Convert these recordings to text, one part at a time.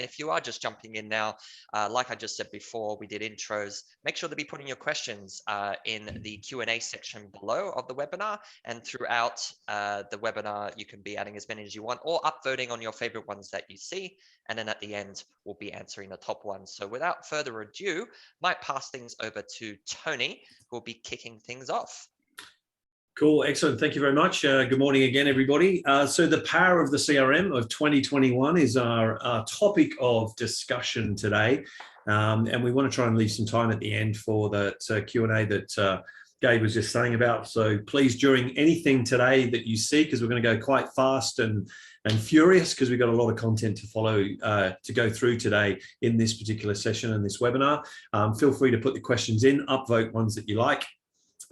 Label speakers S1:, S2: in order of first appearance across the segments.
S1: if you are just jumping in now, like I just said before, we did intros. Make sure to be putting your questions in the Q&A section below of the webinar, and throughout the webinar, you can be adding as many as you want or upvoting on your favorite ones that you see. And then at the end, we'll be answering the top ones. So without further ado, might pass things over to Tony, who will be kicking things off.
S2: Cool, excellent. Thank you very much. Good morning again, everybody. So the power of the CRM of 2021 is our topic of discussion today. And we want to try and leave some time at the end for that Q&A that Gabe was just saying about. So please, during anything today that you see, because we're going to go quite fast and furious, because we've got a lot of content to follow, to go through today in this particular session and this webinar. Feel free to put the questions in, upvote ones that you like.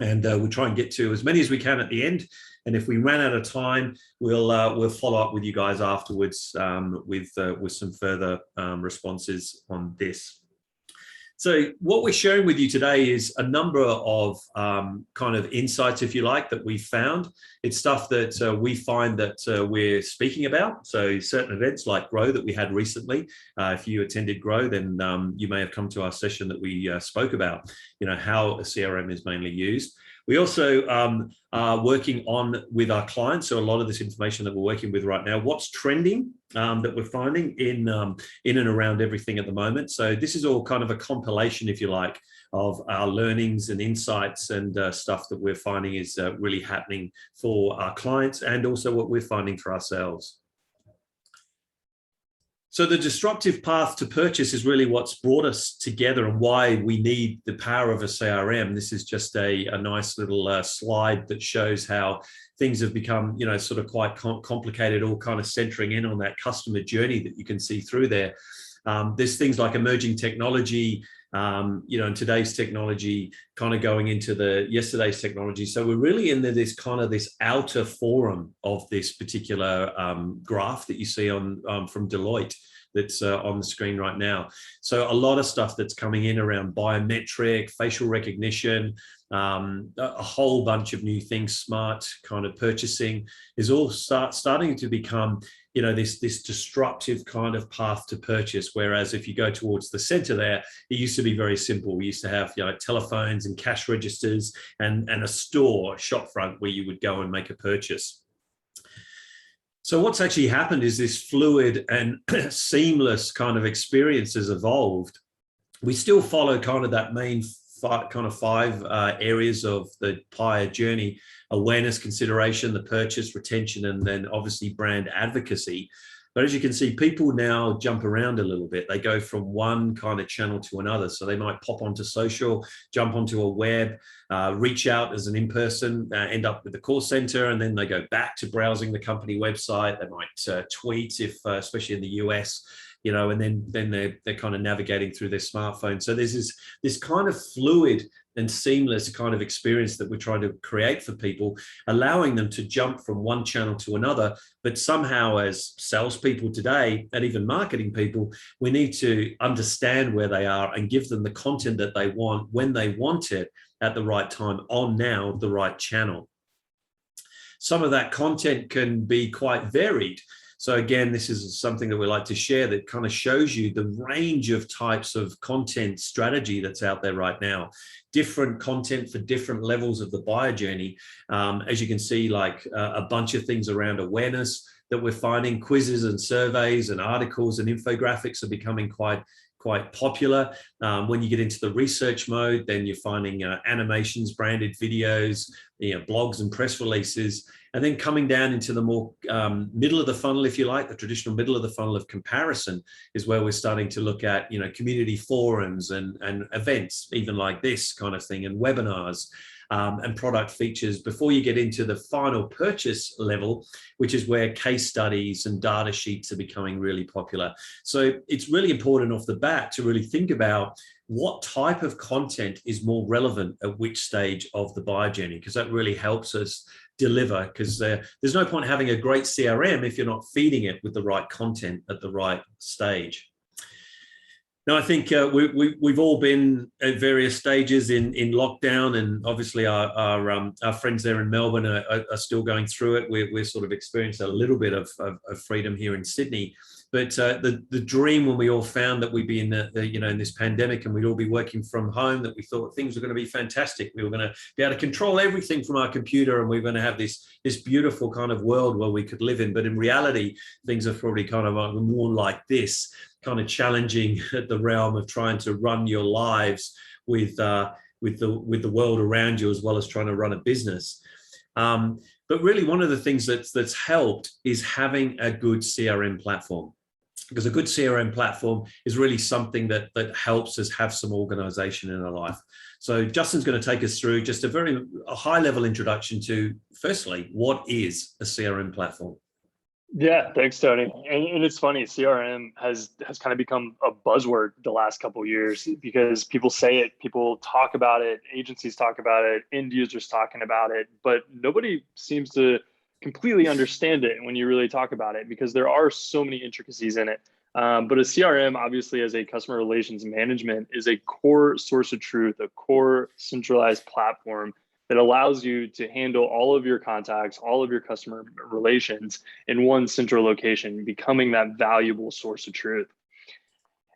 S2: And we'll try and get to as many as we can at the end. And if we ran out of time, we'll follow up with you guys afterwards with some further responses on this. So what we're sharing with you today is a number of kind of insights, if you like, that we found. It's stuff that we find that we're speaking about. So certain events like Grow that we had recently. If you attended Grow, then you may have come to our session that we spoke about, how a CRM is mainly used. We also are working on with our clients. So a lot of this information that we're working with right now, what's trending that we're finding in and around everything at the moment. So this is all kind of a compilation, if you like, of our learnings and insights and stuff that we're finding is really happening for our clients, and also what we're finding for ourselves. So the disruptive path to purchase is really what's brought us together and why we need the power of a CRM. This is just a nice little slide that shows how things have become, sort of quite complicated, all kind of centering in on that customer journey that you can see through there. There's things like emerging technology, and today's technology kind of going into the yesterday's technology. So we're really in this outer forum of this particular graph that you see on from Deloitte that's on the screen right now. So a lot of stuff that's coming in around biometric, facial recognition, a whole bunch of new things, smart kind of purchasing is all starting to become this disruptive kind of path to purchase. Whereas if you go towards the center there, it used to be very simple. We used to have telephones and cash registers and a store, shop front, where you would go and make a purchase. So what's actually happened is this fluid and seamless kind of experience has evolved. We still follow kind of that main five areas of the buyer journey: awareness, consideration, the purchase, retention, and then obviously brand advocacy. But as you can see, people now jump around a little bit. They go from one kind of channel to another. So they might pop onto social, jump onto a web, reach out as an in-person, end up with the call center, and then they go back to browsing the company website. They might tweet, if especially in the US, and then they're kind of navigating through their smartphone. So there's this kind of fluid and seamless kind of experience that we're trying to create for people, allowing them to jump from one channel to another. But somehow, as salespeople today, and even marketing people, we need to understand where they are and give them the content that they want when they want it at the right time on now the right channel. Some of that content can be quite varied. So again, this is something that we like to share that kind of shows you the range of types of content strategy that's out there right now. Different content for different levels of the buyer journey. As you can see, like a bunch of things around awareness that we're finding. Quizzes and surveys and articles and infographics are becoming quite popular. When you get into the research mode, then you're finding animations, branded videos, blogs and press releases. And then coming down into the more middle of the funnel, if you like, the traditional middle of the funnel of comparison is where we're starting to look at, community forums and events, even like this kind of thing, and webinars. And product features before you get into the final purchase level, which is where case studies and data sheets are becoming really popular. So it's really important off the bat to really think about what type of content is more relevant at which stage of the buyer journey, because that really helps us deliver, because there's no point having a great CRM if you're not feeding it with the right content at the right stage. Now, I think we've all been at various stages in lockdown, and obviously our friends there in Melbourne are still going through it. We're sort of experiencing a little bit of freedom here in Sydney. But the dream when we all found that we'd be in in this pandemic and we'd all be working from home, that we thought things were going to be fantastic. We were going to be able to control everything from our computer, and we were going to have this beautiful kind of world where we could live in. But in reality, things are probably kind of more like this, kind of challenging at the realm of trying to run your lives with the world around you, as well as trying to run a business. But really, one of the things that's helped is having a good CRM platform, because a good CRM platform is really something that helps us have some organization in our life. So Justin's going to take us through just a high level introduction to, firstly, what is a CRM platform?
S3: Yeah, thanks, Tony. And it's funny, CRM has kind of become a buzzword the last couple of years, because people say it, people talk about it, agencies talk about it, end users talking about it, but nobody seems to completely understand it when you really talk about it, because there are so many intricacies in it. But a CRM, obviously, as a customer relations management, is a core source of truth, a core centralized platform that allows you to handle all of your contacts, all of your customer relations in one central location, becoming that valuable source of truth.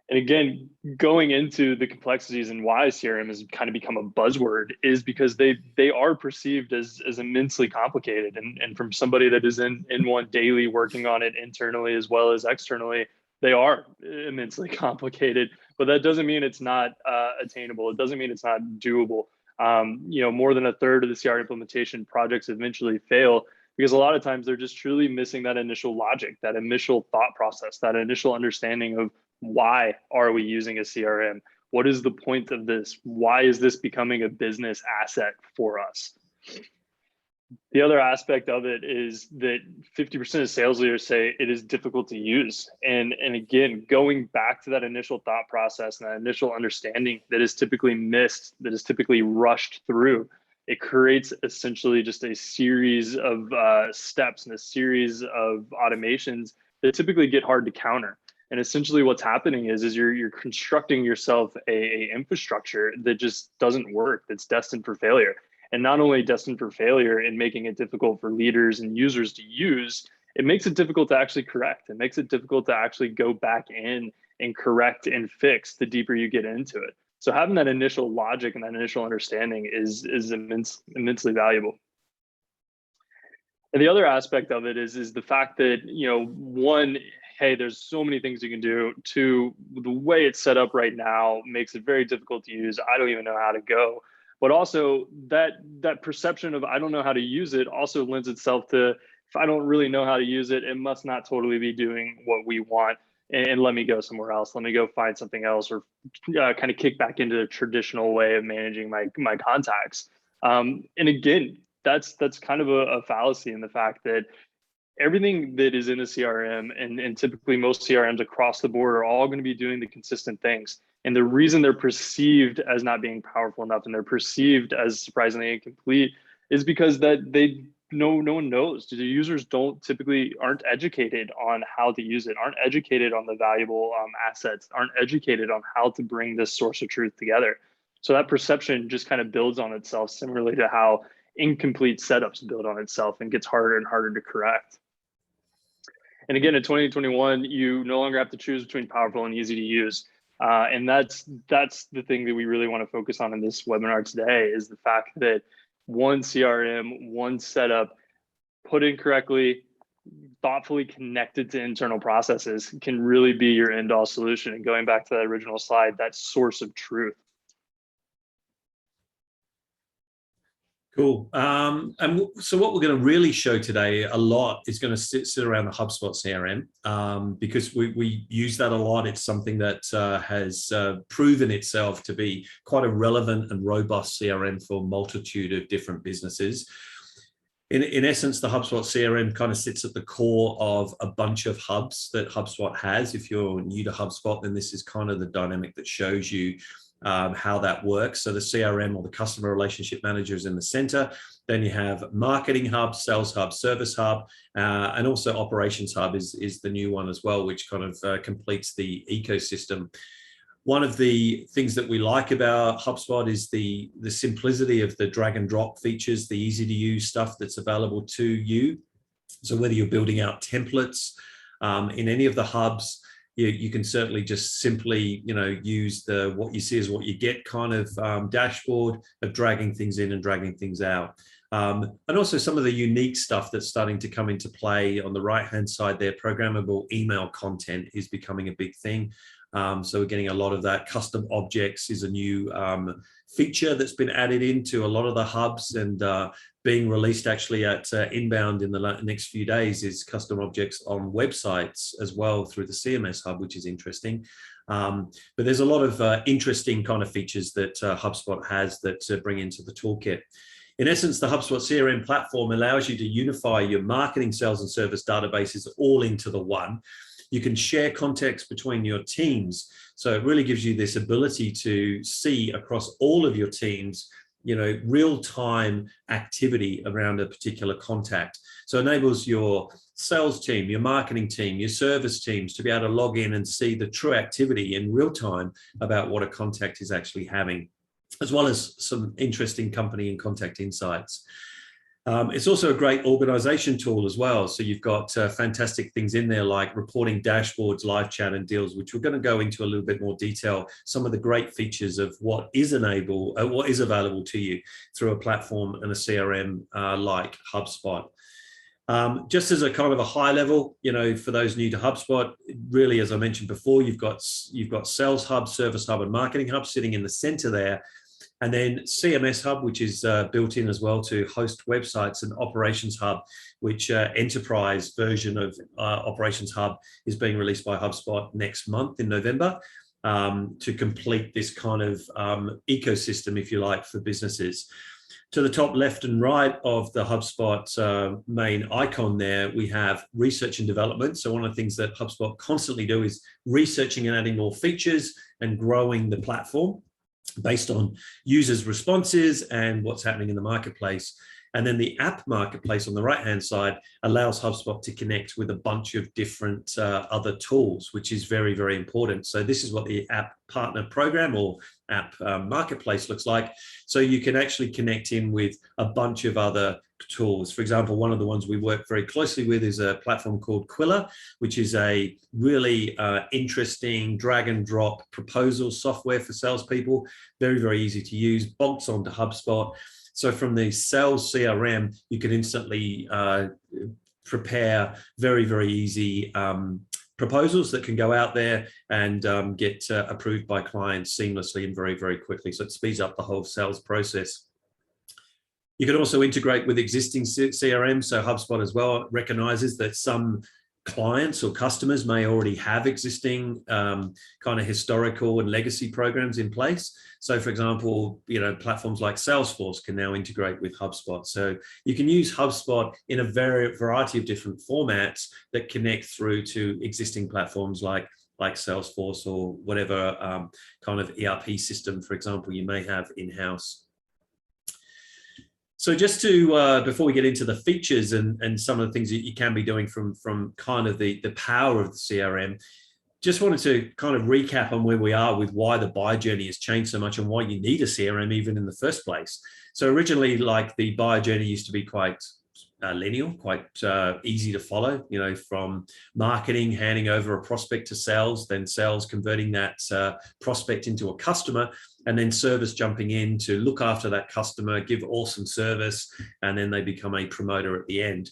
S3: And again, going into the complexities and why CRM has kind of become a buzzword is because they are perceived as immensely complicated. And from somebody that is in one daily, working on it internally as well as externally, they are immensely complicated. But that doesn't mean it's not attainable. It doesn't mean it's not doable. More than a third of the CRM implementation projects eventually fail because a lot of times they're just truly missing that initial logic, that initial thought process, that initial understanding of why are we using a CRM? What is the point of this? Why is this becoming a business asset for us? The other aspect of it is that 50% of sales leaders say it is difficult to use. And again, going back to that initial thought process and that initial understanding that is typically missed, that is typically rushed through, it creates essentially just a series of steps and a series of automations that typically get hard to counter. And essentially what's happening is you're constructing yourself a infrastructure that just doesn't work, that's destined for failure. And not only destined for failure in making it difficult for leaders and users to use, it makes it difficult to actually correct. It makes it difficult to actually go back in and correct and fix the deeper you get into it. So having that initial logic and that initial understanding is immensely valuable. And the other aspect of it is the fact that, one, hey, there's so many things you can do. Two, the way it's set up right now makes it very difficult to use. I don't even know how to go. But also that perception of I don't know how to use it also lends itself to, if I don't really know how to use it, it must not totally be doing what we want, and let me go somewhere else. Let me go find something else, or kind of kick back into the traditional way of managing my contacts. And again, that's kind of a fallacy in the fact that everything that is in a CRM and typically most CRMs across the board are all going to be doing the consistent things. And the reason they're perceived as not being powerful enough and they're perceived as surprisingly incomplete is because that no one knows. The users aren't educated on how to use it, aren't educated on the valuable assets, aren't educated on how to bring this source of truth together. So that perception just kind of builds on itself, similarly to how incomplete setups build on itself and gets harder and harder to correct. And again, in 2021, you no longer have to choose between powerful and easy to use. And that's the thing that we really want to focus on in this webinar today, is the fact that one CRM, one setup, put in correctly, thoughtfully connected to internal processes, can really be your end-all solution. And going back to that original slide, that source of truth.
S2: Cool. And so what we're going to really show today a lot is going to sit around the HubSpot CRM, because we use that a lot. It's something that has proven itself to be quite a relevant and robust CRM for a multitude of different businesses. In essence, the HubSpot CRM kind of sits at the core of a bunch of hubs that HubSpot has. If you're new to HubSpot, then this is kind of the dynamic that shows you how that works. So the CRM, or the customer relationship manager, is in the center. Then you have marketing hub, sales hub, service hub, and also operations hub is the new one as well, which kind of completes the ecosystem. One of the things that we like about HubSpot is the simplicity of the drag and drop features, the easy to use stuff that's available to you. So whether you're building out templates, In any of the hubs, you can certainly just simply, use the what you see is what you get kind of dashboard of dragging things in and dragging things out. And also some of the unique stuff that's starting to come into play on the right-hand side there. Programmable email content is becoming a big thing. So we're getting a lot of that. Custom objects is a new feature that's been added into a lot of the hubs, and being released actually at Inbound in the next few days is custom objects on websites as well through the CMS hub, which is interesting. But there's a lot of interesting kind of features that HubSpot has that bring into the toolkit. In essence, the HubSpot CRM platform allows you to unify your marketing, sales, and service databases all into the one. You can share context between your teams. So it really gives you this ability to see across all of your teams, real-time activity around a particular contact. So it enables your sales team, your marketing team, your service teams to be able to log in and see the true activity in real time about what a contact is actually having, as well as some interesting company and contact insights. It's also a great organization tool as well. So you've got fantastic things in there like reporting dashboards, live chat, and deals, which we're going to go into a little bit more detail. Some of the great features of what is available to you through a platform and a CRM like HubSpot. Just as a kind of a high level, for those new to HubSpot, really, as I mentioned before, you've got Sales Hub, Service Hub, and Marketing Hub sitting in the center there. And then CMS Hub, which is built in as well to host websites, and Operations Hub, which enterprise version of Operations Hub is being released by HubSpot next month in November to complete this kind of ecosystem, if you like, for businesses. To the top left and right of the HubSpot main icon there, we have research and development. So one of the things that HubSpot constantly do is researching and adding more features and growing the platform based on users' responses and what's happening in the marketplace. And then the app marketplace on the right-hand side allows HubSpot to connect with a bunch of different other tools, which is very, very important. So this is what the app partner program or app marketplace looks like. So you can actually connect in with a bunch of other tools. For example, one of the ones we work very closely with is a platform called Quilla, which is a really interesting drag and drop proposal software for salespeople. Very, very easy to use, bolts onto HubSpot. So from the sales CRM, you can instantly prepare very, very easy proposals that can go out there and get approved by clients seamlessly and very, very quickly. So it speeds up the whole sales process. You can also integrate with existing CRM. So HubSpot as well recognizes that some clients or customers may already have existing kind of historical and legacy programs in place. So for example, platforms like Salesforce can now integrate with HubSpot. So you can use HubSpot in a variety of different formats that connect through to existing platforms like Salesforce or whatever kind of ERP system, for example, you may have in-house. So just to, before we get into the features and some of the things that you can be doing from kind of the power of the CRM, just wanted to kind of recap on where we are with why the buyer journey has changed so much and why you need a CRM even in the first place. So originally, like the buyer journey used to be quite linear, quite easy to follow, from marketing, handing over a prospect to sales, then sales converting that prospect into a customer, and then service jumping in to look after that customer, give awesome service, and then they become a promoter at the end.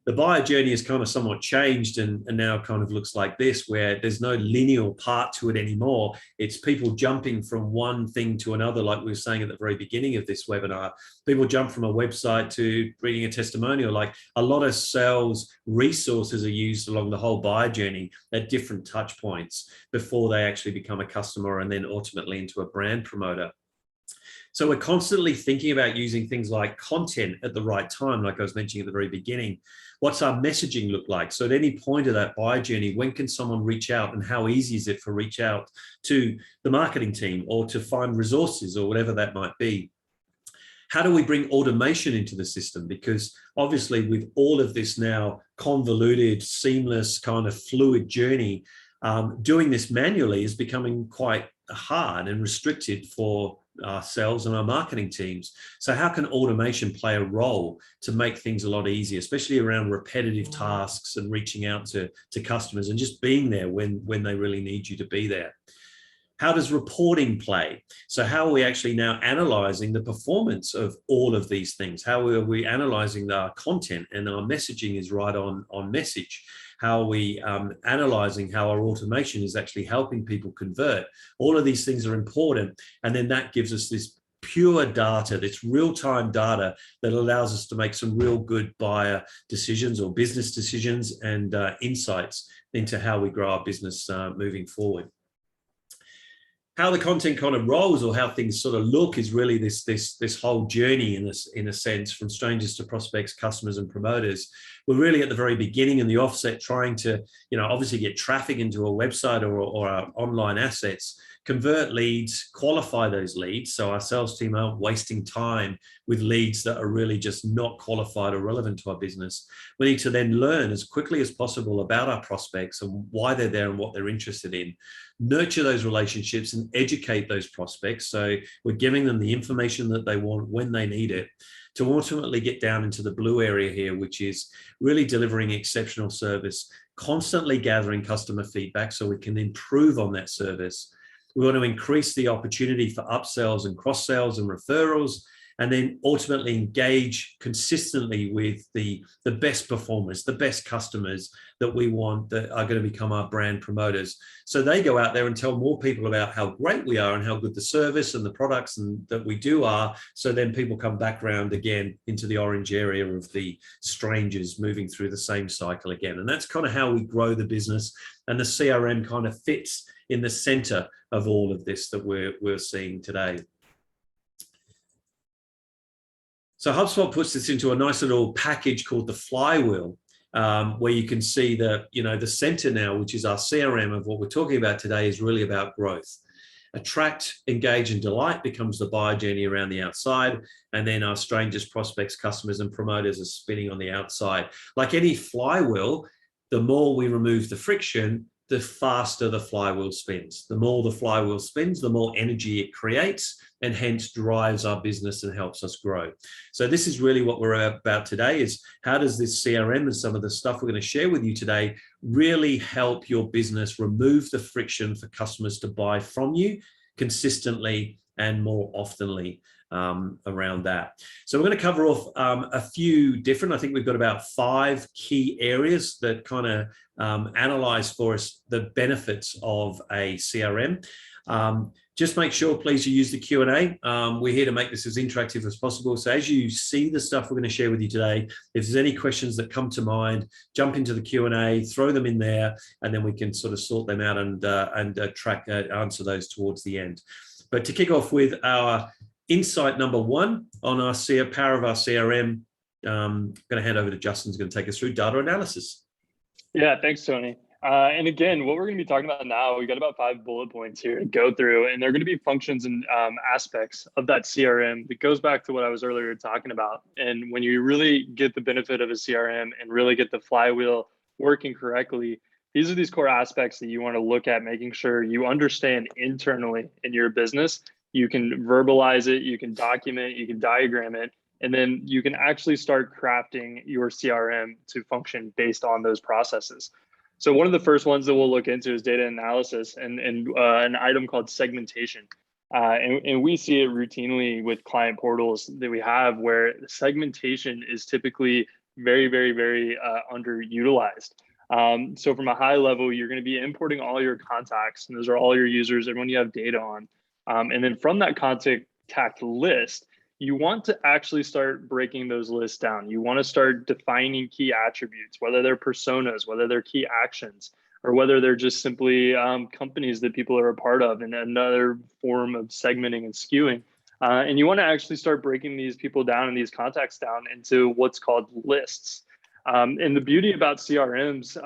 S2: The buyer journey has kind of somewhat changed and now kind of looks like this, where there's no linear part to it anymore. It's people jumping from one thing to another, like we were saying at the very beginning of this webinar. People jump from a website to reading a testimonial. Like a lot of sales resources are used along the whole buyer journey at different touch points before they actually become a customer and then ultimately into a brand promoter. So we're constantly thinking about using things like content at the right time, like I was mentioning at the very beginning. What's our messaging look like? So at any point of that buyer journey, when can someone reach out and how easy is it for reach out to the marketing team or to find resources or whatever that might be? How do we bring automation into the system? Because obviously with all of this now convoluted, seamless kind of fluid journey, doing this manually is becoming quite hard and restricted for our sales and our marketing teams. So how can automation play a role to make things a lot easier, especially around repetitive tasks and reaching out to customers and just being there when they really need you to be there? How does reporting play? So how are we actually now analyzing the performance of all of these things? How are we analyzing our content and our messaging is right on message? How are we analyzing how our automation is actually helping people convert? All of these things are important. And then that gives us this pure data, this real-time data that allows us to make some real good buyer decisions or business decisions and insights into how we grow our business moving forward. How the content kind of rolls or how things sort of look is really this whole journey in a sense, from strangers to prospects, customers and promoters. We're really at the very beginning in the offset trying to, obviously get traffic into a website or our online assets, convert leads, qualify those leads. So our sales team aren't wasting time with leads that are really just not qualified or relevant to our business. We need to then learn as quickly as possible about our prospects and why they're there and what they're interested in. Nurture those relationships and educate those prospects. So we're giving them the information that they want when they need it, to ultimately get down into the blue area here, which is really delivering exceptional service, constantly gathering customer feedback so we can improve on that service. We want to increase the opportunity for upsells and cross sales and referrals, and then ultimately engage consistently with the best performers, the best customers that we want that are going to become our brand promoters. So they go out there and tell more people about how great we are and how good the service and the products and that we do are. So then people come back around again into the orange area of the strangers moving through the same cycle again. And that's kind of how we grow the business. And the CRM kind of fits in the center of all of this that we're seeing today. So HubSpot puts this into a nice little package called the flywheel, where you can see the center now, which is our CRM of what we're talking about today, is really about growth. Attract, engage, and delight becomes the buyer journey around the outside. And then our strangers, prospects, customers, and promoters are spinning on the outside. Like any flywheel, the more we remove the friction, the faster the flywheel spins. The more the flywheel spins, the more energy it creates and hence drives our business and helps us grow. So this is really what we're about today, is how does this CRM and some of the stuff we're going to share with you today really help your business remove the friction for customers to buy from you consistently and more oftenly around that. So we're going to cover off a few different, I think we've got about 5 key areas that kind of analyze for us the benefits of a CRM. Just make sure, please, you use the Q&A. We're here to make this as interactive as possible. So as you see the stuff we're going to share with you today, if there's any questions that come to mind, jump into the Q&A, throw them in there, and then we can sort of sort them out and answer those towards the end. But to kick off with our insight number 1 on our power of our CRM, I'm going to hand over to Justin, who's going to take us through data analysis.
S3: Yeah, thanks, Tony. And again, what we're going to be talking about now, we got about 5 bullet points here to go through, and they're going to be functions and aspects of that CRM that goes back to what I was earlier talking about. And when you really get the benefit of a CRM and really get the flywheel working correctly, these are these core aspects that you want to look at, making sure you understand internally in your business. You can verbalize it, you can document, you can diagram it, and then you can actually start crafting your CRM to function based on those processes. So one of the first ones that we'll look into is data analysis and an item called segmentation. And we see it routinely with client portals that we have, where segmentation is typically very, very, very underutilized. So from a high level, you're going to be importing all your contacts, and those are all your users, everyone you have data on. And then from that contact list, you want to actually start breaking those lists down. You want to start defining key attributes, whether they're personas, whether they're key actions, or whether they're just simply companies that people are a part of, and another form of segmenting and skewing. And you want to actually start breaking these people down and these contacts down into what's called lists. And the beauty about CRMs,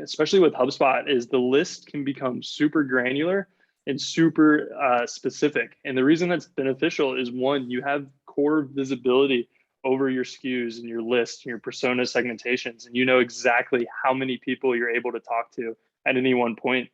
S3: especially with HubSpot, is the list can become super granular and super specific. And the reason that's beneficial is, one, you have core visibility over your SKUs and your lists and your persona segmentations, and you know exactly how many people you're able to talk to at any one point.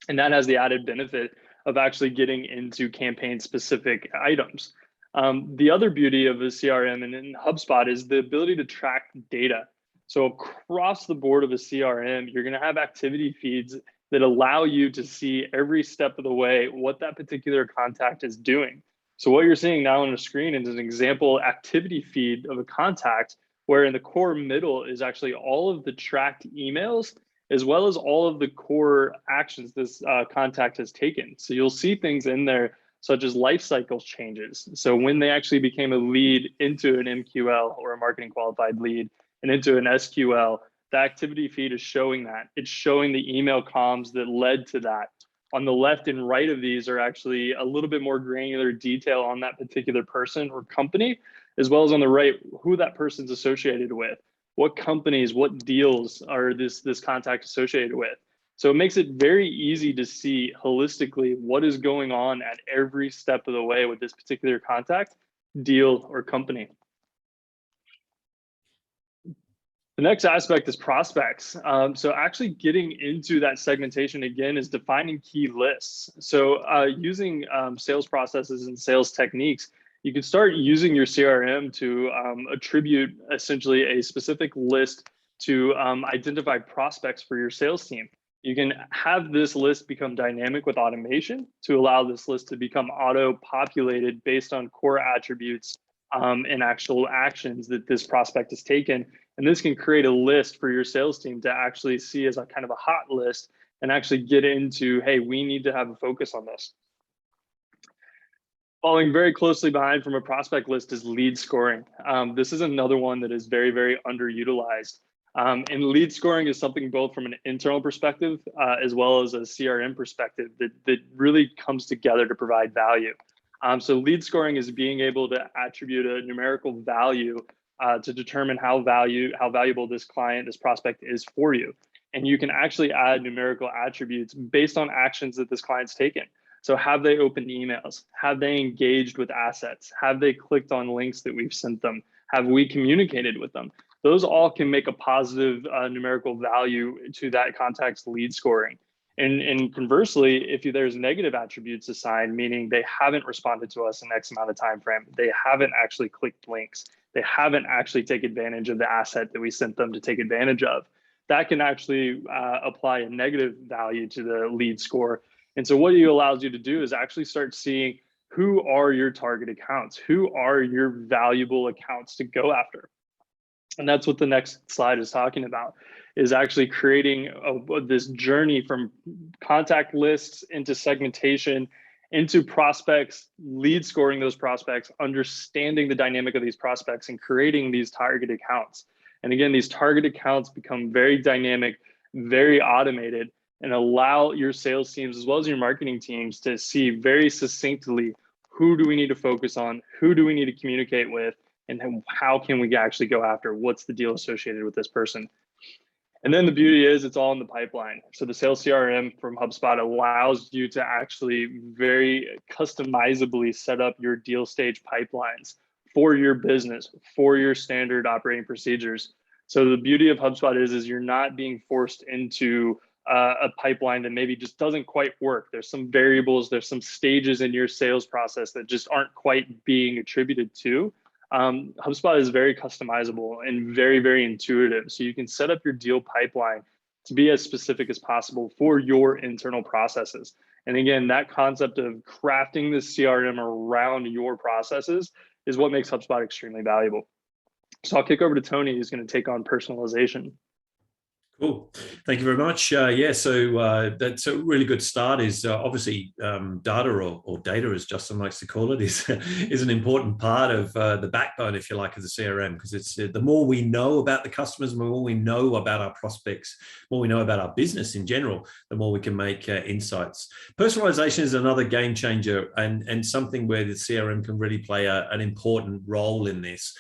S3: And that has the added benefit of actually getting into campaign specific items. The other beauty of a CRM and in HubSpot is the ability to track data. So across the board of a CRM, you're going to have activity feeds that allow you to see every step of the way what that particular contact is doing. So what you're seeing now on the screen is an example activity feed of a contact, where in the core middle is actually all of the tracked emails, as well as all of the core actions this contact has taken. So you'll see things in there such as life cycle changes. So when they actually became a lead into an MQL or a marketing qualified lead and into an SQL, the activity feed is showing that. It's showing the email comms that led to that. On the left and right of these are actually a little bit more granular detail on that particular person or company, as well as on the right, who that person's associated with, what companies, what deals are this contact associated with. So it makes it very easy to see holistically what is going on at every step of the way with this particular contact, deal, or company. The next aspect is prospects. So actually getting into that segmentation again is defining key lists. So using sales processes and sales techniques, you can start using your CRM to attribute essentially a specific list to identify prospects for your sales team. You can have this list become dynamic with automation to allow this list to become auto-populated based on core attributes and actual actions that this prospect has taken. And this can create a list for your sales team to actually see as a kind of a hot list and actually get into, hey, we need to have a focus on this. Following very closely behind from a prospect list is lead scoring. This is another one that is very, very underutilized. And lead scoring is something both from an internal perspective as well as a CRM perspective that really comes together to provide value. So lead scoring is being able to attribute a numerical value to determine how valuable this client, this prospect is for you. And you can actually add numerical attributes based on actions that this client's taken. So have they opened emails? Have they engaged with assets? Have they clicked on links that we've sent them? Have we communicated with them? Those all can make a positive numerical value to that contact's lead scoring. And conversely, if there's negative attributes assigned, meaning they haven't responded to us in X amount of time frame, they haven't actually clicked links, they haven't actually taken advantage of the asset that we sent them to take advantage of, that can actually apply a negative value to the lead score. And so what it allows you to do is actually start seeing who are your target accounts, who are your valuable accounts to go after. And that's what the next slide is talking about, is actually creating this journey from contact lists into segmentation, into prospects, lead scoring those prospects, understanding the dynamic of these prospects, and creating these target accounts. And again, these target accounts become very dynamic, very automated, and allow your sales teams as well as your marketing teams to see very succinctly who do we need to focus on, who do we need to communicate with, and then how can we actually go after, what's the deal associated with this person. And then the beauty is it's all in the pipeline. So the sales CRM from HubSpot allows you to actually very customizably set up your deal stage pipelines for your business, for your standard operating procedures. So the beauty of HubSpot is you're not being forced into a pipeline that maybe just doesn't quite work. There's some variables, there's some stages in your sales process that just aren't quite being attributed to. HubSpot is very customizable and very, very intuitive. So you can set up your deal pipeline to be as specific as possible for your internal processes. And again, that concept of crafting the CRM around your processes is what makes HubSpot extremely valuable. So I'll kick over to Tony, who's going to take on personalization.
S2: Cool. Thank you very much. So that's a really good start. Is obviously data or data, as Justin likes to call it, is an important part of the backbone, if you like, of the CRM, because it's the more we know about the customers, the more we know about our prospects, the more we know about our business in general, the more we can make insights. Personalization is another game changer and something where the CRM can really play an important role in this.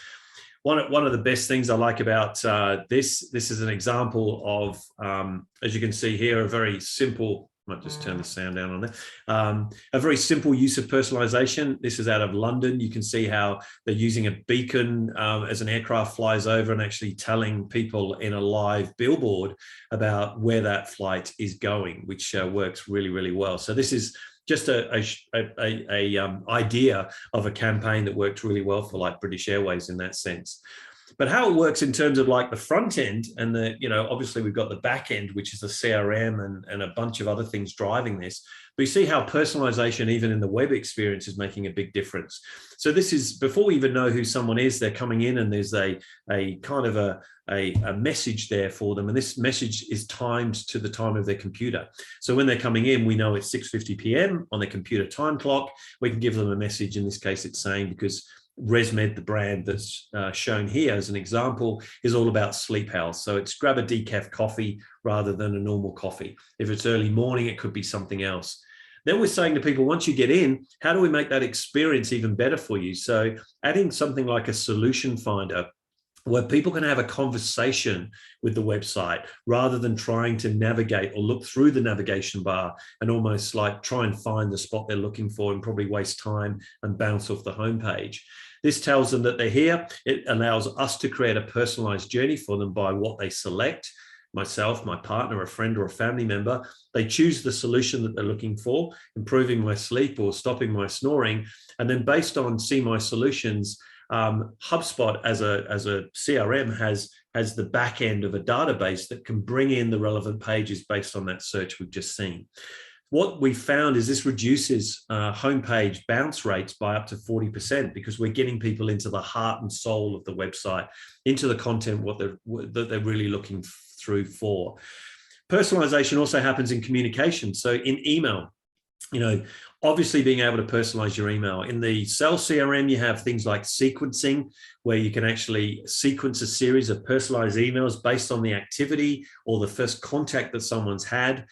S2: One of the best things I like about this is an example of, as you can see here, a very simple, I might just turn the sound down on there, a very simple use of personalization. This is out of London. You can see how they're using a beacon as an aircraft flies over and actually telling people in a live billboard about where that flight is going, which works really, really well. So this is just a idea of a campaign that worked really well for like British Airways in that sense. But how it works in terms of like the front end and the, obviously we've got the back end, which is the CRM and a bunch of other things driving this. But you see how personalization, even in the web experience, is making a big difference. So this is before we even know who someone is, they're coming in and there's a kind of a message there for them. And this message is timed to the time of their computer. So when they're coming in, we know it's 6:50 p.m. on their computer time clock. We can give them a message. In this case, it's saying, because ResMed, the brand that's shown here as an example, is all about sleep health. So it's grab a decaf coffee rather than a normal coffee. If it's early morning, it could be something else. Then we're saying to people, once you get in, how do we make that experience even better for you? So adding something like a solution finder where people can have a conversation with the website rather than trying to navigate or look through the navigation bar and almost like try and find the spot they're looking for and probably waste time and bounce off the homepage. This tells them that they're here. It allows us to create a personalized journey for them by what they select. Myself, my partner, a friend, or a family member, they choose the solution that they're looking for, improving my sleep or stopping my snoring. And then based on See My Solutions, HubSpot as a CRM has the back end of a database that can bring in the relevant pages based on that search we've just seen. What we found is this reduces homepage bounce rates by up to 40% because we're getting people into the heart and soul of the website, into the content that they're really looking through for. Personalization also happens in communication. So in email, obviously being able to personalize your email. In the sales CRM, you have things like sequencing, where you can actually sequence a series of personalized emails based on the activity or the first contact that someone's had.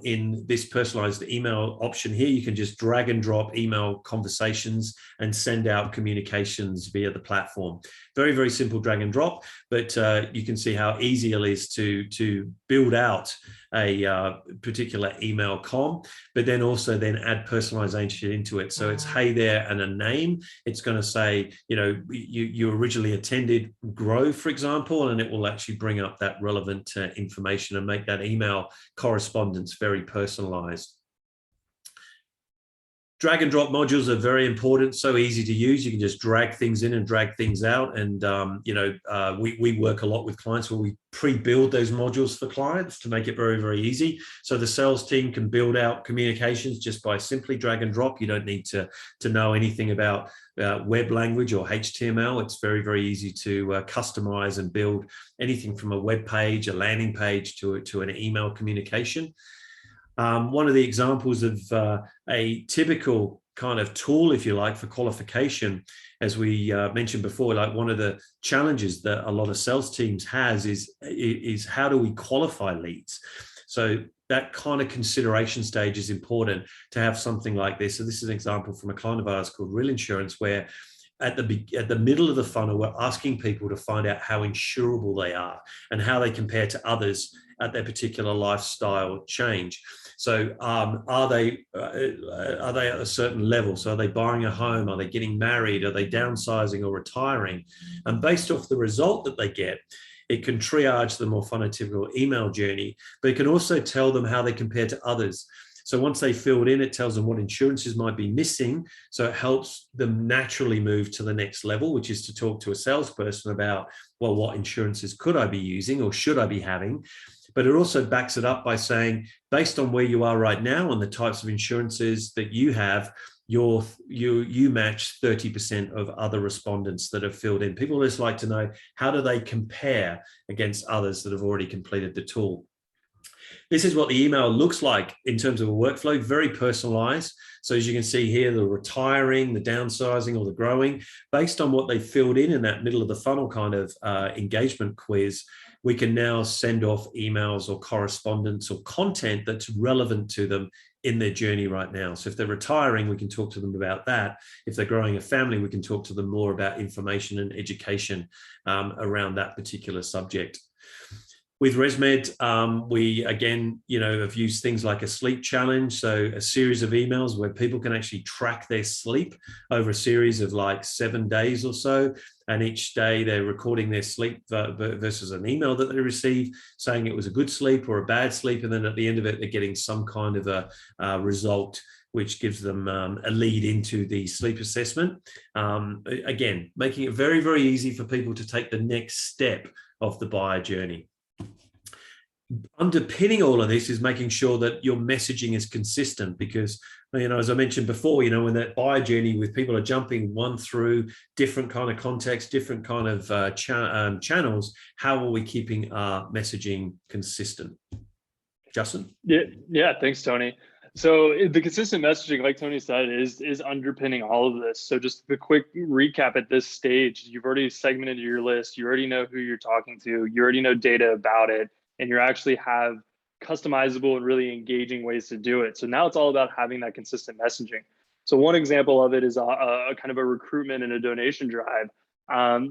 S2: In this personalized email option here, you can just drag and drop email conversations and send out communications via the platform. Very, very simple drag and drop, but you can see how easy it is to build out a particular email but then also add personalization into it. So it's hey there and a name. It's going to say, you originally attended Grow, for example, and it will actually bring up that relevant information and make that email correspondence very personalized. Drag and drop modules are very important, so easy to use. You can just drag things in and drag things out. And, we work a lot with clients where we pre-build those modules for clients to make it very, very easy. So the sales team can build out communications just by simply drag and drop. You don't need to know anything about web language or HTML. It's very, very easy to customize and build anything from a web page, a landing page to an email communication. One of the examples of a typical kind of tool, if you like, for qualification, as we mentioned before, like one of the challenges that a lot of sales teams has is how do we qualify leads? So that kind of consideration stage is important to have something like this. So this is an example from a client of ours called Real Insurance, where at the middle of the funnel, we're asking people to find out how insurable they are and how they compare to others at their particular lifestyle change. So are they at a certain level? So are they buying a home? Are they getting married? Are they downsizing or retiring? And based off the result that they get, it can triage them off on a typical email journey, but it can also tell them how they compare to others. So once they filled in, it tells them what insurances might be missing. So it helps them naturally move to the next level, which is to talk to a salesperson about, well, what insurances could I be using or should I be having? But it also backs it up by saying, based on where you are right now and the types of insurances that you have, you match 30% of other respondents that have filled in. People just like to know, how do they compare against others that have already completed the tool? This is what the email looks like in terms of a workflow, very personalized. So as you can see here, the retiring, the downsizing, or the growing, based on what they filled in that middle of the funnel kind of engagement quiz, we can now send off emails or correspondence or content that's relevant to them in their journey right now. So if they're retiring, we can talk to them about that. If they're growing a family, we can talk to them more about information and education around that particular subject. With ResMed, we, again, have used things like a sleep challenge. So a series of emails where people can actually track their sleep over a series of like 7 days or so. And each day they're recording their sleep versus an email that they receive saying it was a good sleep or a bad sleep. And then at the end of it, they're getting some kind of a result which gives them a lead into the sleep assessment. Again, making it very, very easy for people to take the next step of the buyer journey. Underpinning all of this is making sure that your messaging is consistent, because, you know, as I mentioned before, you know, when that buyer journey with people are jumping one through different kind of context, different kind of channels, how are we keeping our messaging consistent? Justin?
S3: Yeah, thanks, Tony. So the consistent messaging, like Tony said, is underpinning all of this. So just a quick recap at this stage: you've already segmented your list, you already know who you're talking to, you already know data about it, and you actually have customizable and really engaging ways to do it. So now it's all about having that consistent messaging. So one example of it is a kind of a recruitment and a donation drive.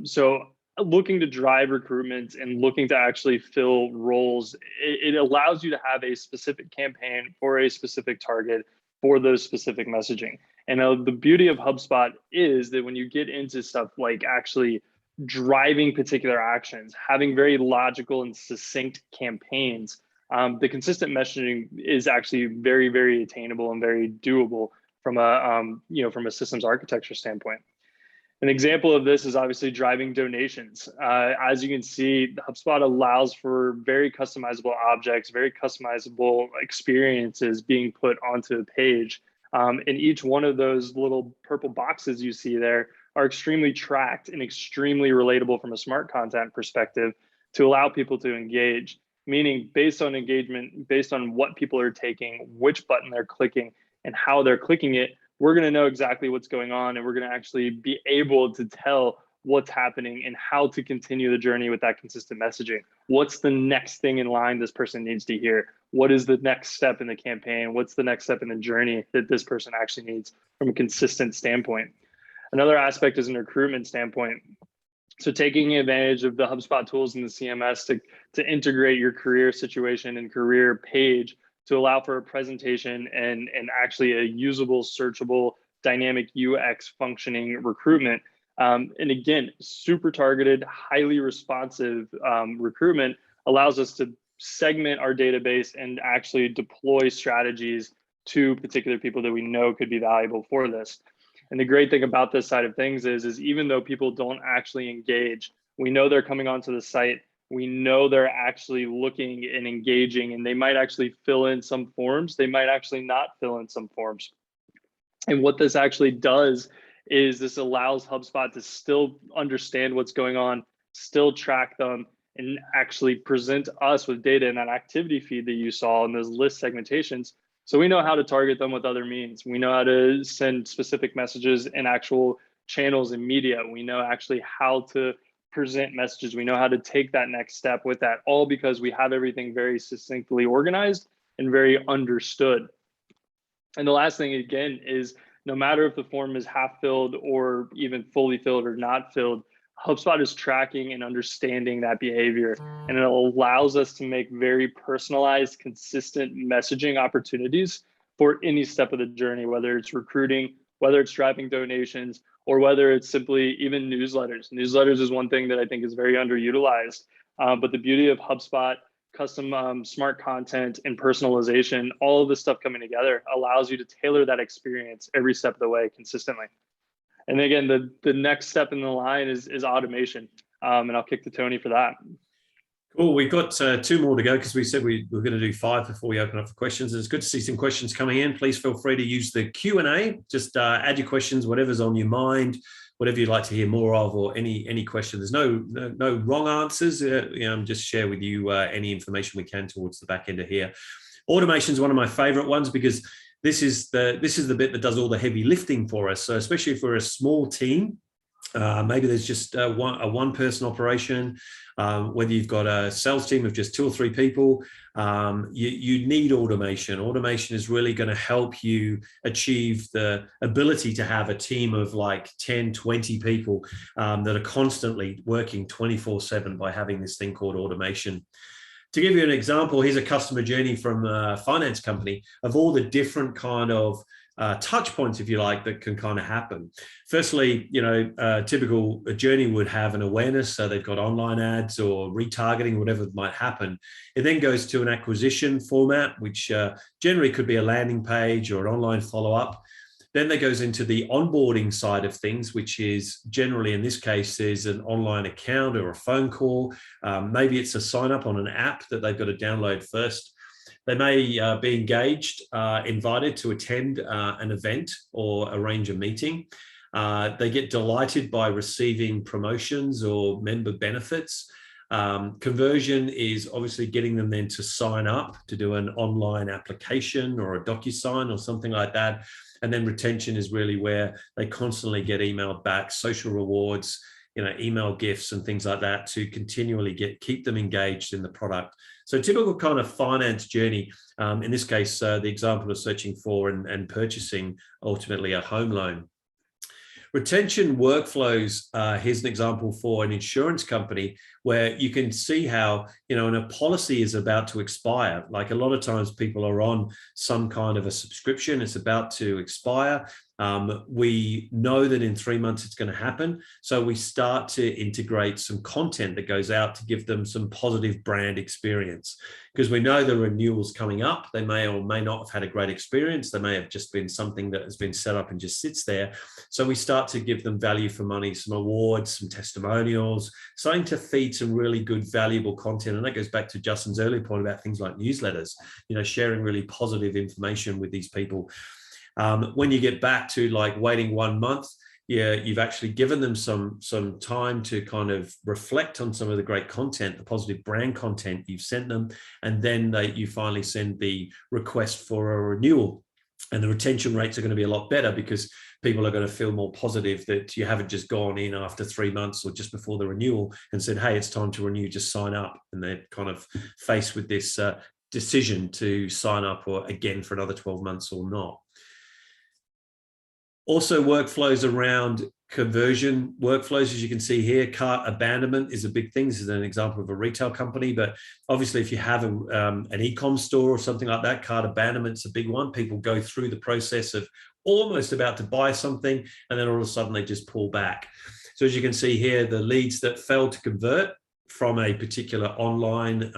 S3: So looking to drive recruitment and looking to actually fill roles, it allows you to have a specific campaign for a specific target for those specific messaging. And the beauty of HubSpot is that when you get into stuff like actually driving particular actions, having very logical and succinct campaigns, the consistent messaging is actually very, very attainable and very doable from a systems architecture standpoint. An example of this is obviously driving donations. As you can see, HubSpot allows for very customizable objects, very customizable experiences being put onto a page. And each one of those little purple boxes you see there are extremely tracked and extremely relatable from a smart content perspective to allow people to engage, meaning based on engagement, based on what people are taking, which button they're clicking, and how they're clicking it, we're going to know exactly what's going on, and we're going to actually be able to tell what's happening and how to continue the journey with that consistent messaging. What's the next thing in line this person needs to hear? What is the next step in the campaign? What's the next step in the journey that this person actually needs from a consistent standpoint? Another aspect is an recruitment standpoint. So taking advantage of the HubSpot tools in the CMS to integrate your career situation and career page to allow for a presentation and actually a usable, searchable, dynamic UX functioning recruitment. And again, super targeted, highly responsive recruitment allows us to segment our database and actually deploy strategies to particular people that we know could be valuable for this. And the great thing about this side of things is even though people don't actually engage, we know they're coming onto the site. We know they're actually looking and engaging, and they might actually fill in some forms. They might actually not fill in some forms. And what this actually does is this allows HubSpot to still understand what's going on, still track them, and actually present us with data in that activity feed that you saw in those list segmentations. So we know how to target them with other means. We know how to send specific messages in actual channels and media. We know actually how to present messages. We know how to take that next step with that, all because we have everything very succinctly organized and very understood. And the last thing, again, is no matter if the form is half filled or even fully filled or not filled, HubSpot is tracking and understanding that behavior, and it allows us to make very personalized, consistent messaging opportunities for any step of the journey, whether it's recruiting, whether it's driving donations, or whether it's simply even newsletters. Newsletters is one thing that I think is very underutilized, but the beauty of HubSpot, custom smart content and personalization, all of this stuff coming together allows you to tailor that experience every step of the way consistently. And again, the next step in the line is automation. And I'll kick to Tony for that.
S2: Cool. We've got 2 more to go because we said we were going to do 5 before we open up for questions. It's good to see some questions coming in. Please feel free to use the Q&A. Just add your questions, whatever's on your mind, whatever you'd like to hear more of, or any question. There's no wrong answers. Just share with you any information we can towards the back end of here. Automation is one of my favorite ones because this is the bit that does all the heavy lifting for us. So especially if we're a small team, maybe there's just a one-person operation, whether you've got a sales team of just 2 or 3 people, you need automation. Automation is really going to help you achieve the ability to have a team of like 10, 20 people that are constantly working 24/7 by having this thing called automation. To give you an example, here's a customer journey from a finance company of all the different kind of touch points, if you like, that can kind of happen. Firstly, a typical journey would have an awareness, so they've got online ads or retargeting, whatever might happen. It then goes to an acquisition format, which generally could be a landing page or an online follow-up. Then that goes into the onboarding side of things, which is generally, in this case, is an online account or a phone call. Maybe it's a sign up on an app that they've got to download first. They may be engaged, invited to attend an event or arrange a meeting. They get delighted by receiving promotions or member benefits. Conversion is obviously getting them then to sign up to do an online application or a DocuSign or something like that. And then retention is really where they constantly get emailed back, social rewards, email gifts and things like that to continually keep them engaged in the product. So typical kind of finance journey, in this case, the example of searching for and purchasing ultimately a home loan. Retention workflows, here's an example for an insurance company where you can see how, when a policy is about to expire, like a lot of times people are on some kind of a subscription, it's about to expire. We know that in 3 months it's going to happen. So we start to integrate some content that goes out to give them some positive brand experience, because we know the renewal's coming up. They may or may not have had a great experience. They may have just been something that has been set up and just sits there. So we start to give them value for money, some awards, some testimonials, starting to feed some really good, valuable content. And that goes back to Justin's earlier point about things like newsletters, sharing really positive information with these people. When you get back to like waiting 1 month, you've actually given them some time to kind of reflect on some of the great content, the positive brand content you've sent them, and then you finally send the request for a renewal. And the retention rates are going to be a lot better because people are going to feel more positive that you haven't just gone in after 3 months or just before the renewal and said, hey, it's time to renew, just sign up. And they're kind of faced with this decision to sign up or again for another 12 months or not. Also, workflows around conversion workflows, as you can see here. Cart abandonment is a big thing. This is an example of a retail company, but obviously if you have an e-com store or something like that, cart abandonment's a big one. People go through the process of almost about to buy something, and then all of a sudden they just pull back. So as you can see here, the leads that failed to convert from a particular online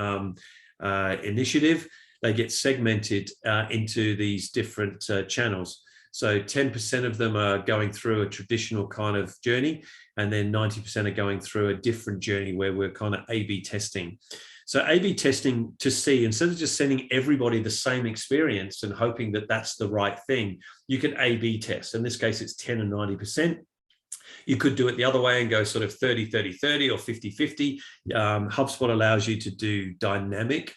S2: initiative, they get segmented into these different channels. So 10% of them are going through a traditional kind of journey, and then 90% are going through a different journey where we're kind of A/B testing. So A/B testing to see, instead of just sending everybody the same experience and hoping that that's the right thing, you can A/B test. In this case, it's 10 and 90%. You could do it the other way and go sort of 30, 30, 30 or 50, 50. HubSpot allows you to do dynamic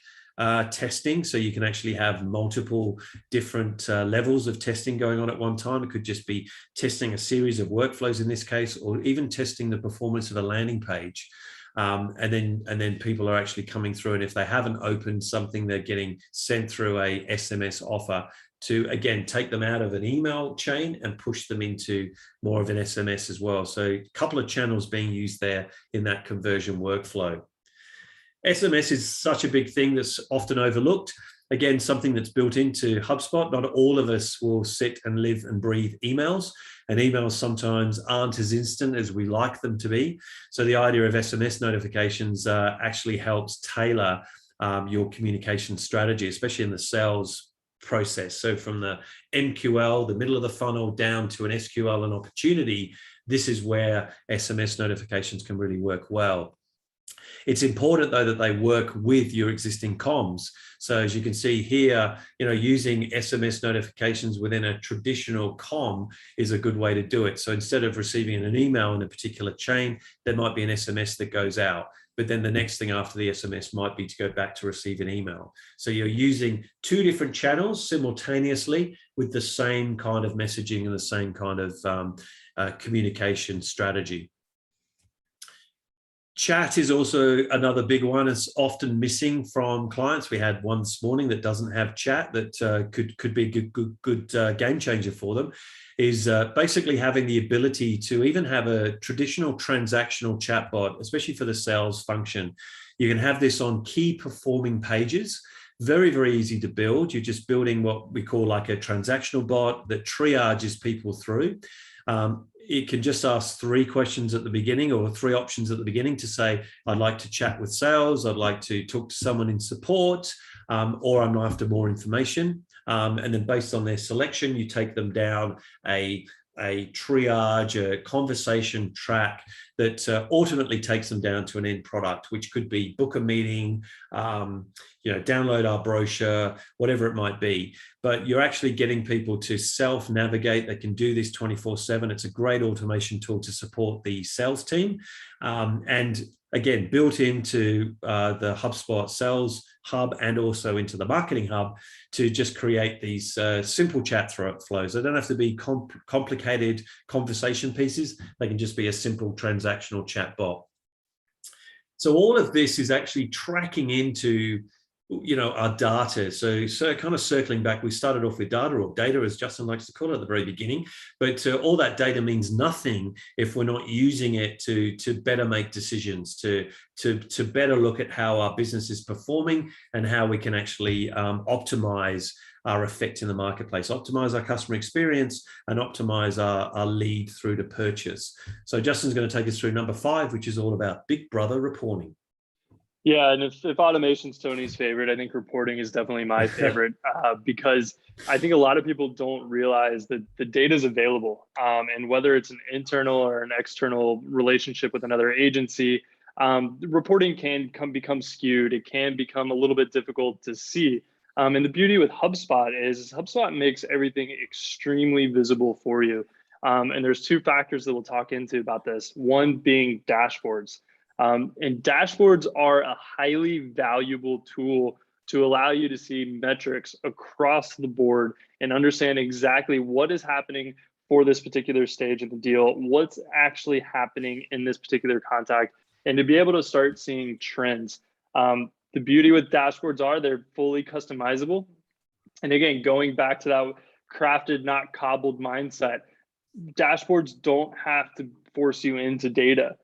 S2: testing, so you can actually have multiple different levels of testing going on at one time. It could just be testing a series of workflows in this case, or even testing the performance of a landing page. And then people are actually coming through, and if they haven't opened something, they're getting sent through a SMS offer to, again, take them out of an email chain and push them into more of an SMS as well. So a couple of channels being used there in that conversion workflow. SMS is such a big thing that's often overlooked. Again, something that's built into HubSpot. Not all of us will sit and live and breathe emails, and emails sometimes aren't as instant as we like them to be. So the idea of SMS notifications actually helps tailor your communication strategy, especially in the sales process. So from the MQL, the middle of the funnel, down to an SQL and opportunity, this is where SMS notifications can really work well. It's important, though, that they work with your existing comms. So as you can see here, using SMS notifications within a traditional comm is a good way to do it. So instead of receiving an email in a particular chain, there might be an SMS that goes out. But then the next thing after the SMS might be to go back to receive an email. So you're using two different channels simultaneously with the same kind of messaging and the same kind of communication strategy. Chat is also another big one. It's often missing from clients. We had one this morning that doesn't have chat that could be a good game changer for them. Is basically having the ability to even have a traditional transactional chatbot, especially for the sales function. You can have this on key performing pages. Very, very easy to build. You're just building what we call like a transactional bot that triages people through. It can just ask 3 questions at the beginning, or 3 options at the beginning, to say, I'd like to chat with sales, I'd like to talk to someone in support, or I'm after more information. And then based on their selection, you take them down a triage, a conversation track that ultimately takes them down to an end product, which could be book a meeting, download our brochure, whatever it might be. But you're actually getting people to self-navigate. They can do this 24/7. It's a great automation tool to support the sales team. And again, built into the HubSpot Sales Hub and also into the Marketing Hub to just create these simple chat flows. They don't have to be complicated conversation pieces. They can just be a simple transactional chat bot. So all of this is actually tracking into our data. So kind of circling back, we started off with data, or data as Justin likes to call it at the very beginning, but all that data means nothing if we're not using it to better make decisions, to better look at how our business is performing and how we can actually optimize our effect in the marketplace, optimize our customer experience, and optimize our lead through to purchase. So Justin's going to take us through number 5, which is all about Big Brother reporting.
S3: Yeah, and if automation's Tony's favorite, I think reporting is definitely my favorite, because I think a lot of people don't realize that the data is available, and whether it's an internal or an external relationship with another agency, reporting can become skewed. It can become a little bit difficult to see. And the beauty with HubSpot is HubSpot makes everything extremely visible for you. And there's 2 factors that we'll talk into about this. One being dashboards. And dashboards are a highly valuable tool to allow you to see metrics across the board and understand exactly what is happening for this particular stage of the deal, what's actually happening in this particular contact, and to be able to start seeing trends. The beauty with dashboards are they're fully customizable. And again, going back to that crafted, not cobbled mindset, dashboards don't have to force you into data.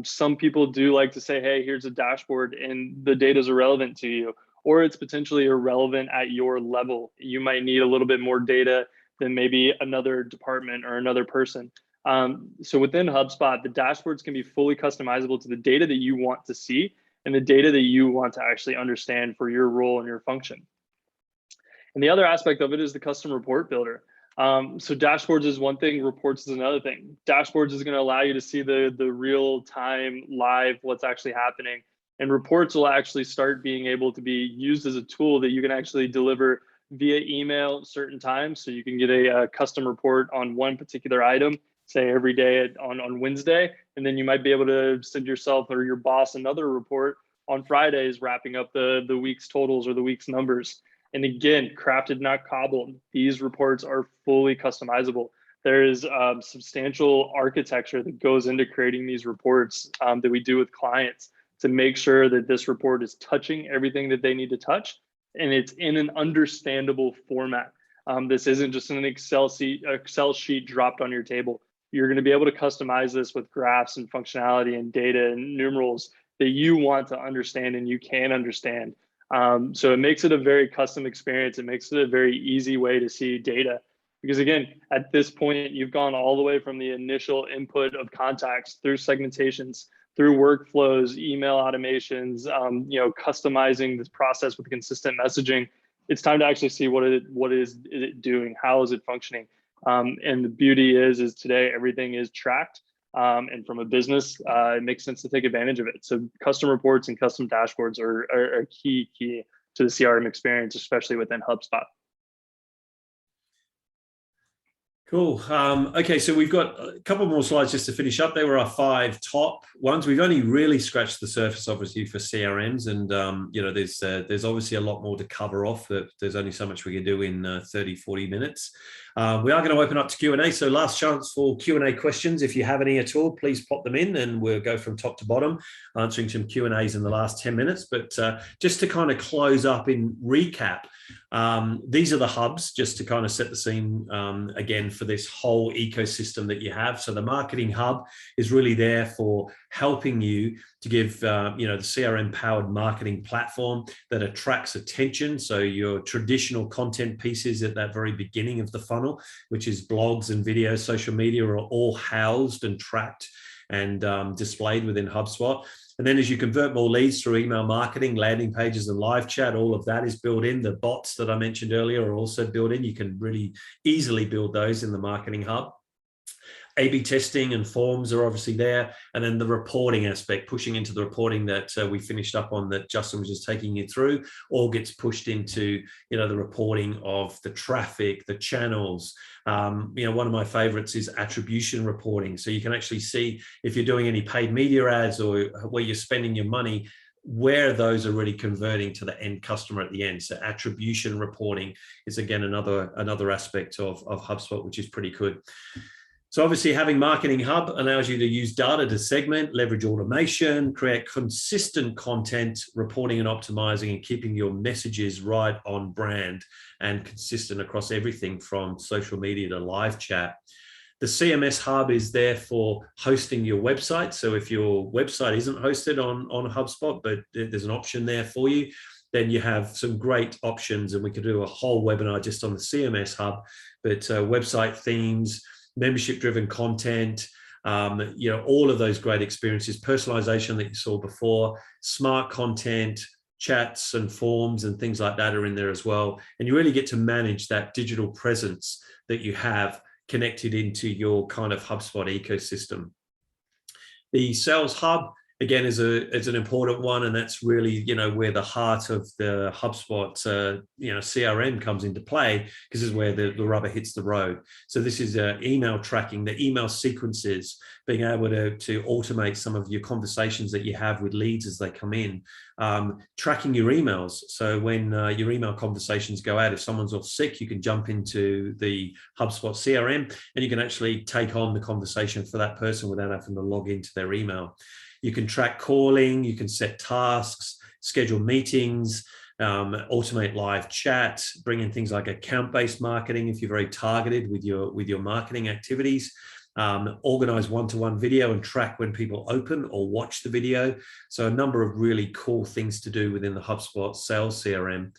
S3: Some people do like to say, hey, here's a dashboard and the data is irrelevant to you, or it's potentially irrelevant at your level. You might need a little bit more data than maybe another department or another person. So within HubSpot, the dashboards can be fully customizable to the data that you want to see and the data that you want to actually understand for your role and your function. And the other aspect of it is the custom report builder. So dashboards is one thing, reports is another thing. Dashboards is going to allow you to see the real time, live, what's actually happening. And reports will actually start being able to be used as a tool that you can actually deliver via email certain times. So you can get a custom report on one particular item, say every day on Wednesday, and then you might be able to send yourself or your boss another report on Fridays, wrapping up the week's totals or the week's numbers. And again, crafted, not cobbled. These reports are fully customizable. There is substantial architecture that goes into creating these reports that we do with clients to make sure that this report is touching everything that they need to touch, and it's in an understandable format. This isn't just an Excel sheet dropped on your table. You're going to be able to customize this with graphs and functionality and data and numerals that you want to understand and you can understand. So it makes it a very custom experience. It makes it a very easy way to see data. Because again, at this point, you've gone all the way from the initial input of contacts through segmentations, through workflows, email automations, customizing this process with consistent messaging. It's time to actually see what is it doing? How is it functioning? And the beauty is today everything is tracked. And from a business, it makes sense to take advantage of it. So custom reports and custom dashboards are key to the CRM experience, especially within HubSpot.
S2: Cool. Okay, so we've got a couple more slides just to finish up. There were our 5 top ones. We've only really scratched the surface, obviously, for CRMs, and there's obviously a lot more to cover off. That there's only so much we can do in 30, 40 minutes. We are going to open up to Q&A. So last chance for Q&A questions. If you have any at all, please pop them in, and we'll go from top to bottom, answering some Q&As in the last 10 minutes. But just to kind of close up in recap, these are the hubs, just to kind of set the scene again for this whole ecosystem that you have. So the marketing hub is really there for helping you to give the CRM powered marketing platform that attracts attention. So your traditional content pieces at that very beginning of the funnel, which is blogs and videos, social media, are all housed and tracked and displayed within HubSpot. And then as you convert more leads through email marketing, landing pages, and live chat, all of that is built in. The bots that I mentioned earlier are also built in. You can really easily build those in the marketing hub. A/B testing and forms are obviously there. And then the reporting aspect, pushing into the reporting that we finished up on, that Justin was just taking you through, all gets pushed into, the reporting of the traffic, the channels. One of my favorites is attribution reporting. So you can actually see if you're doing any paid media ads or where you're spending your money, where those are really converting to the end customer at the end. So attribution reporting is, again, another aspect of HubSpot, which is pretty good. So obviously having Marketing Hub allows you to use data to segment, leverage automation, create consistent content, reporting and optimizing, and keeping your messages right on brand and consistent across everything from social media to live chat. The CMS Hub is there for hosting your website. So if your website isn't hosted on HubSpot, but there's an option there for you, then you have some great options. And we could do a whole webinar just on the CMS Hub, but website themes, membership-driven content, all of those great experiences, personalization that you saw before, smart content, chats and forms and things like that are in there as well. And you really get to manage that digital presence that you have connected into your kind of HubSpot ecosystem. The Sales Hub, again, is an important one, and that's really, where the heart of the HubSpot, CRM comes into play, because this is where the rubber hits the road. So this is email tracking, the email sequences, being able to automate some of your conversations that you have with leads as they come in, tracking your emails. So when your email conversations go out, if someone's off sick, you can jump into the HubSpot CRM and you can actually take on the conversation for that person without having to log into their email. You can track calling, you can set tasks, schedule meetings, automate live chat, bring in things like account-based marketing if you're very targeted with your marketing activities, organize one-to-one video and track when people open or watch the video. So a number of really cool things to do within the HubSpot Sales CRM.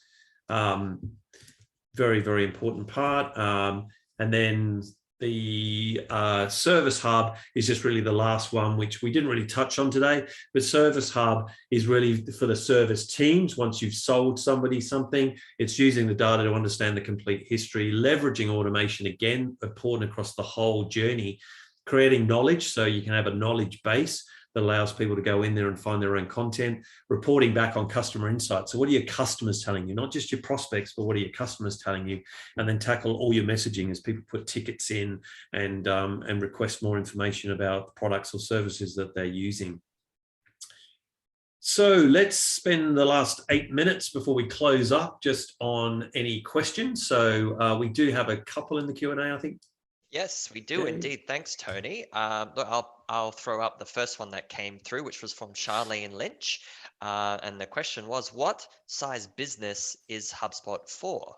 S2: Very, very important part. And then the Service Hub is just really the last one, which we didn't really touch on today, but Service Hub is really for the service teams. Once you've sold somebody something, it's using the data to understand the complete history, leveraging automation, again, important across the whole journey, creating knowledge. So you can have a knowledge base that allows people to go in there and find their own content, reporting back on customer insights. So what are your customers telling you? Not just your prospects, but what are your customers telling you? And then tackle all your messaging as people put tickets in and request more information about products or services that they're using. So let's spend the last 8 minutes before we close up just on any questions. So we do have a couple in the Q&A, I think.
S1: Yes, we do indeed. Thanks, Tony. Look, I'll throw up the first one that came through, which was from Charlene Lynch. And the question was, what size business is HubSpot for?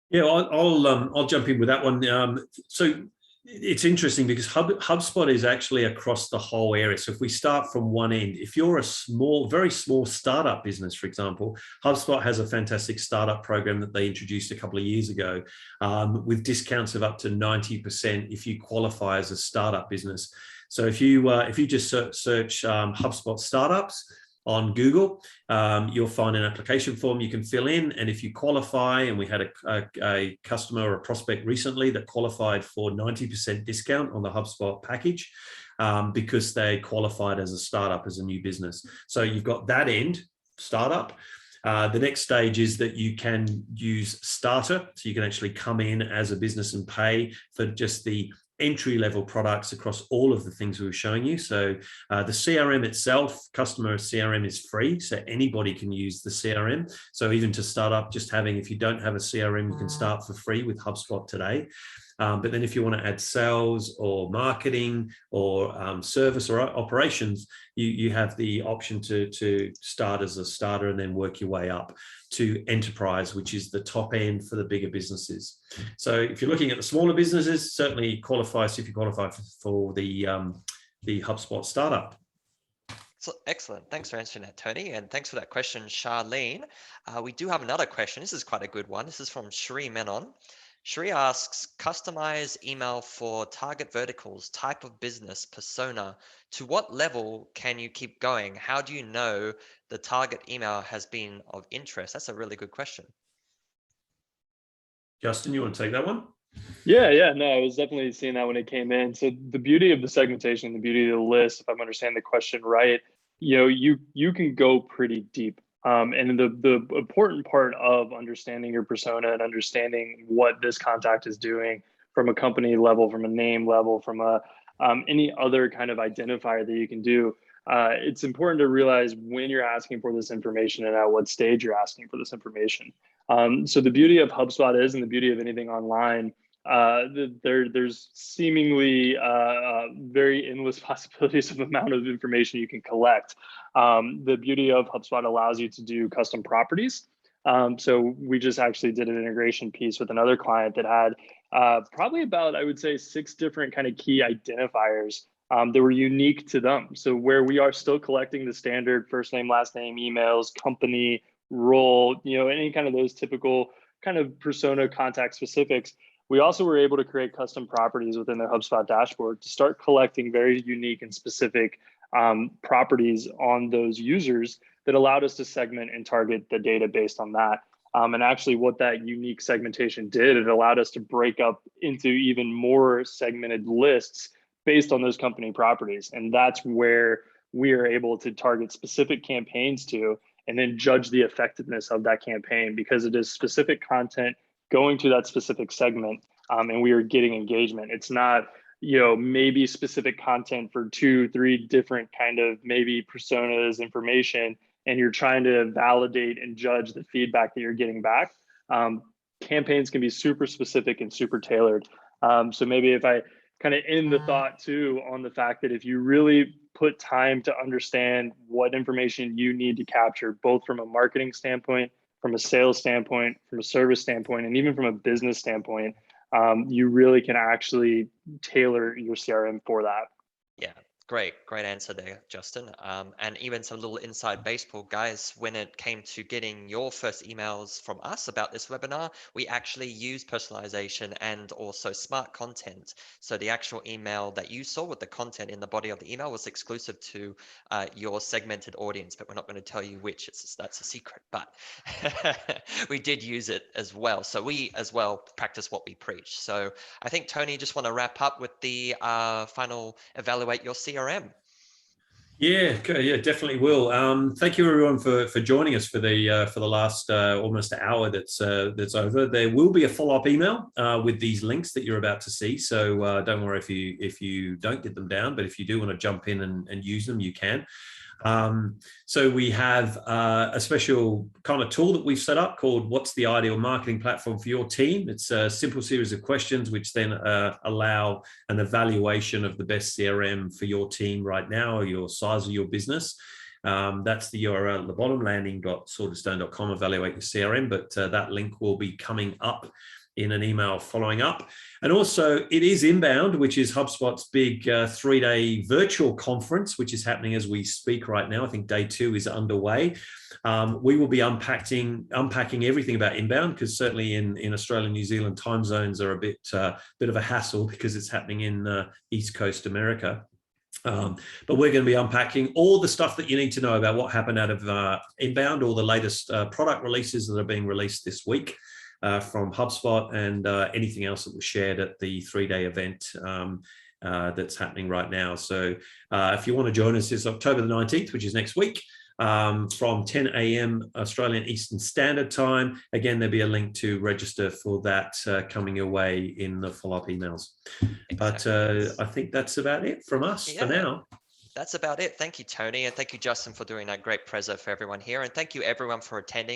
S2: Yeah, I'll jump in with that one. So it's interesting because HubSpot is actually across the whole area. So if we start from one end, if you're a very small startup business, for example, HubSpot has a fantastic startup program that they introduced a couple of years ago with discounts of up to 90% if you qualify as a startup business. So if you just search HubSpot startups on Google, you'll find an application form you can fill in. And if you qualify, and we had a customer or a prospect recently that qualified for 90% discount on the HubSpot package because they qualified as a startup, as a new business. So you've got that end, startup. The next stage is that you can use Starter. So you can actually come in as a business and pay for just the entry-level products across all of the things we were showing you. So the CRM itself, customer CRM, is free, so anybody can use the CRM. So even to start up, just having, if you don't have a CRM, you can start for free with HubSpot today. But then if you want to add sales or marketing or service or operations, you have the option to start as a starter and then work your way up to enterprise, which is the top end for the bigger businesses. So if you're looking at the smaller businesses, certainly qualifies if you qualify for the HubSpot startup.
S1: So excellent. Thanks for answering that, Tony. And thanks for that question, Charlene. We do have another question. This is quite a good one. This is from Shri Menon. Shri asks, customize email for target verticals, type of business, persona. To what level can you keep going? How do you know the target email has been of interest? That's a really good question.
S2: Justin, you want to take that one?
S3: Yeah, no, I was definitely seeing that when it came in. So the beauty of the segmentation, the beauty of the list, if I'm understanding the question right, you can go pretty deep. And the important part of understanding your persona and understanding what this contact is doing from a company level, from a name level, from a any other kind of identifier that you can do, it's important to realize when you're asking for this information and at what stage you're asking for this information. So the beauty of HubSpot is, and the beauty of anything online, there's seemingly very endless possibilities of amount of information you can collect. The beauty of HubSpot allows you to do custom properties. So we just actually did an integration piece with another client that had probably about, I would say, 6 different kind of key identifiers that were unique to them. So where we are still collecting the standard first name, last name, emails, company, role, any kind of those typical kind of persona contact specifics, we also were able to create custom properties within their HubSpot dashboard to start collecting very unique and specific properties on those users that allowed us to segment and target the data based on that. And actually what that unique segmentation did, it allowed us to break up into even more segmented lists based on those company properties. And that's where we are able to target specific campaigns to, and then judge the effectiveness of that campaign, because it is specific content going to that specific segment, and we are getting engagement. It's not, maybe specific content for 2-3 different kind of maybe personas, information, and you're trying to validate and judge the feedback that you're getting back. Campaigns can be super specific and super tailored. So maybe if I kind of end the thought too on the fact that if you really put time to understand what information you need to capture, both from a marketing standpoint, from a sales standpoint, from a service standpoint, and even from a business standpoint, you really can actually tailor your CRM for that.
S1: Yeah, great answer there, Justin. And even some little inside baseball, guys, when it came to getting your first emails from us about this webinar, we actually used personalization and also smart content. So the actual email that you saw with the content in the body of the email was exclusive to your segmented audience, but we're not going to tell you which. That's a secret, but we did use it as well. So we as well practice what we preach. So I think, Tony, just want to wrap up with the final evaluate your CRM.
S2: Yeah, definitely will. Thank you everyone for joining us for the last almost hour that's over. There will be a follow-up email with these links that you're about to see. So don't worry if you don't get them down, but if you do want to jump in and use them, you can. So we have a special kind of tool that we've set up called What's the Ideal Marketing Platform for Your Team? It's a simple series of questions which then allow an evaluation of the best CRM for your team right now, or your size of your business. That's the URL at the bottom, landing.swordandstone.com, evaluate your CRM, but that link will be coming up in an email following up. And also it is Inbound, which is HubSpot's big 3-day virtual conference, which is happening as we speak right now. I think day 2 is underway. We will be unpacking everything about Inbound, because certainly in Australia and New Zealand, time zones are a bit of a hassle because it's happening in East Coast America. But we're going to be unpacking all the stuff that you need to know about what happened out of Inbound, all the latest product releases that are being released this week. From HubSpot, and anything else that was shared at the 3-day event that's happening right now. So if you want to join us, it's October the 19th, which is next week. from 10 a.m. Australian Eastern Standard Time. Again, there'll be a link to register for that coming your way in the follow-up emails.
S1: Exactly.
S2: But I think that's about it from us for now.
S1: That's about it. Thank you, Tony. And thank you, Justin, for doing that great preso for everyone here. And thank you, everyone, for attending.